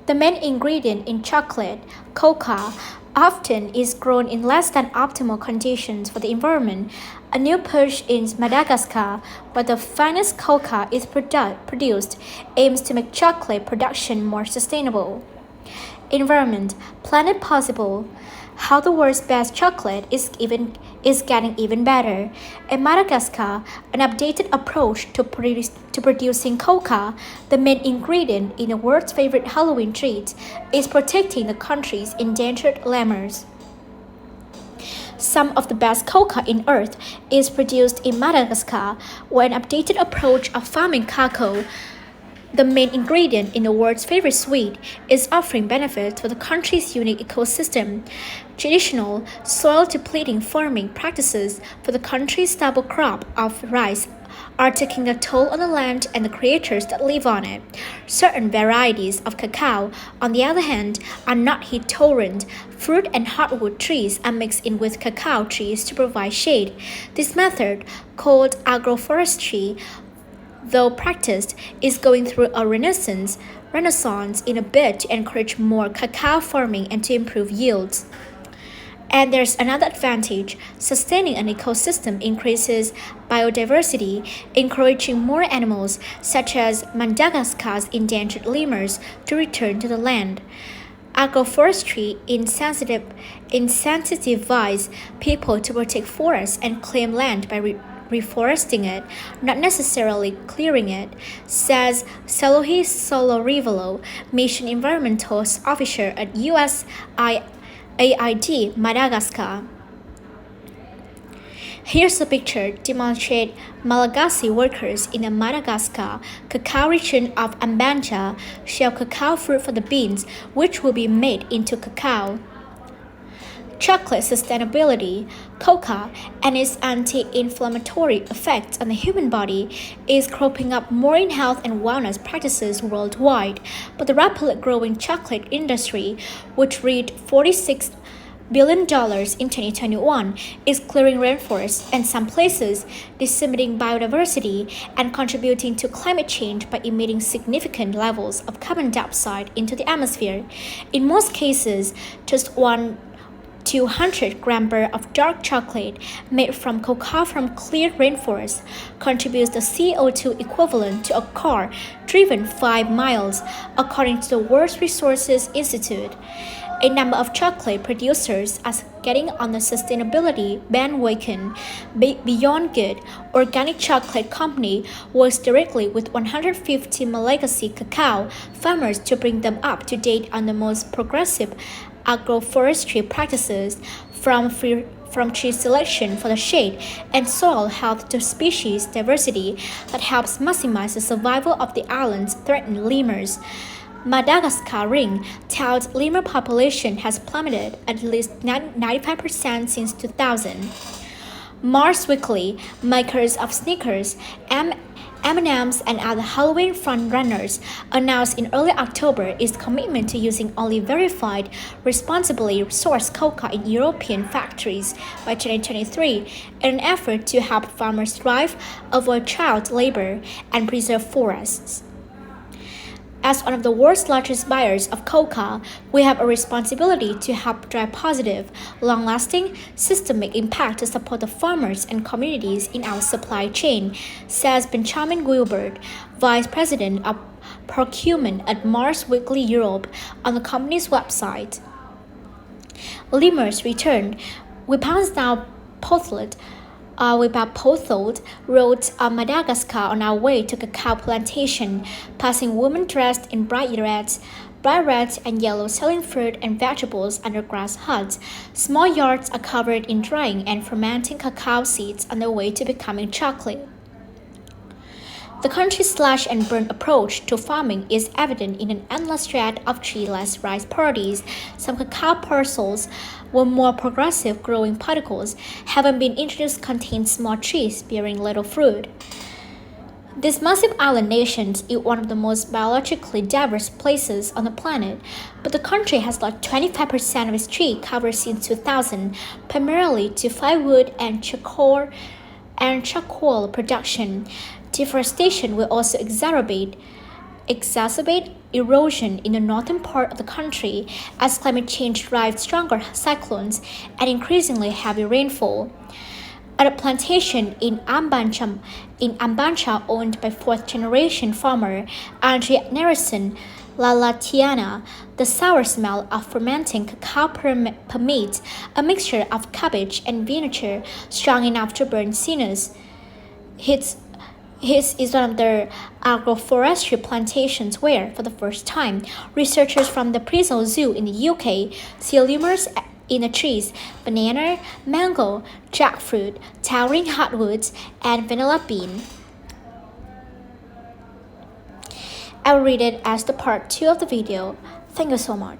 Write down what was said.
The main ingredient in chocolate, cocoa, often is grown in less than optimal conditions for the environment. A new push in Madagascar, where the finest cocoa is produced, aims to make chocolate production more sustainable. Environment, planet possible. How the world's best chocolate is getting even better. In Madagascar, an updated approach to producing cocoa, the main ingredient in the world's favorite Halloween treat, is protecting the country's endangered lemurs. Some of the best cocoa in Earth is produced in Madagascar, where an updated approach of farming cacao, the main ingredient in the world's favorite sweet, is offering benefits for the country's unique ecosystem. Traditional, soil-depleting farming practices for the country's staple crop of rice are taking a toll on the land and the creatures that live on it. Certain varieties of cacao, on the other hand, are not heat-tolerant. Fruit and hardwood trees are mixed in with cacao trees to provide shade. This method, called agroforestry, though practiced, is going through a renaissance in a bid to encourage more cacao farming and to improve yields. And there's another advantage. Sustaining an ecosystem increases biodiversity, encouraging more animals, such as Madagascar's endangered lemurs, to return to the land. Agroforestry incentivizes people to protect forests and claim land by reforesting it, not necessarily clearing it, says Salohi Solorivalo, Mission Environmental Officer at USAID Madagascar. Here's a picture demonstrating Malagasy workers in the Madagascar cacao region of Ambanja shell cacao fruit for the beans, which will be made into cacao. Chocolate sustainability, cocoa, and its anti-inflammatory effects on the human body is cropping up more in health and wellness practices worldwide, but the rapidly growing chocolate industry, which reached $46 billion in 2021, is clearing rainforests and some places, decimating biodiversity and contributing to climate change by emitting significant levels of carbon dioxide into the atmosphere. In most cases, just 1 to 100 grams of dark chocolate made from cocoa from cleared rainforests contributes the CO2 equivalent to a car driven 5 miles, according to the World Resources Institute. A number of chocolate producers are getting on the sustainability bandwagon. Beyond Good, organic chocolate company, works directly with 150 Malagasy cacao farmers to bring them up to date on the most progressive agroforestry practices, from tree selection for the shade and soil health to species diversity that helps maximize the survival of the island's threatened lemurs. Madagascar Ring tells lemur population has plummeted at least 95% since 2000. Mars Weekly, makers of Snickers, M&M's, and other Halloween frontrunners, announced in early October its commitment to using only verified, responsibly sourced cocoa in European factories by 2023 in an effort to help farmers thrive, avoid child labor, and preserve forests. As one of the world's largest buyers of cocoa, we have a responsibility to help drive positive, long-lasting, systemic impact to support the farmers and communities in our supply chain, says Benjamin Gilbert, Vice President of Procurement at Mars Weekly Europe, on the company's website. Lemurs returned. We pounced down potted roads of Madagascar on our way to cacao plantation, passing women dressed in bright red and yellow selling fruit and vegetables under grass huts. Small yards are covered in drying and fermenting cacao seeds on their way to becoming chocolate. The country's slash and burn approach to farming is evident in an endless thread of treeless rice parties. Some cacao parcels with more progressive growing particles having been introduced contain small trees bearing little fruit. This massive island nation is one of the most biologically diverse places on the planet, but the country has lost 25% of its tree cover since 2000, primarily to firewood and charcoal production. Deforestation will also exacerbate erosion in the northern part of the country as climate change drives stronger cyclones and increasingly heavy rainfall. At a plantation in Ambancha owned by fourth-generation farmer Andrea Nerison Lalatiana, the sour smell of fermenting cacao permeates a mixture of cabbage and vinegar strong enough to burn sinews. His is one of the agroforestry plantations where, for the first time, researchers from the Bristol Zoo in the UK see lemurs in the trees, banana, mango, jackfruit, towering hardwoods, and vanilla bean. I will read it as the part 2 of the video. Thank you so much.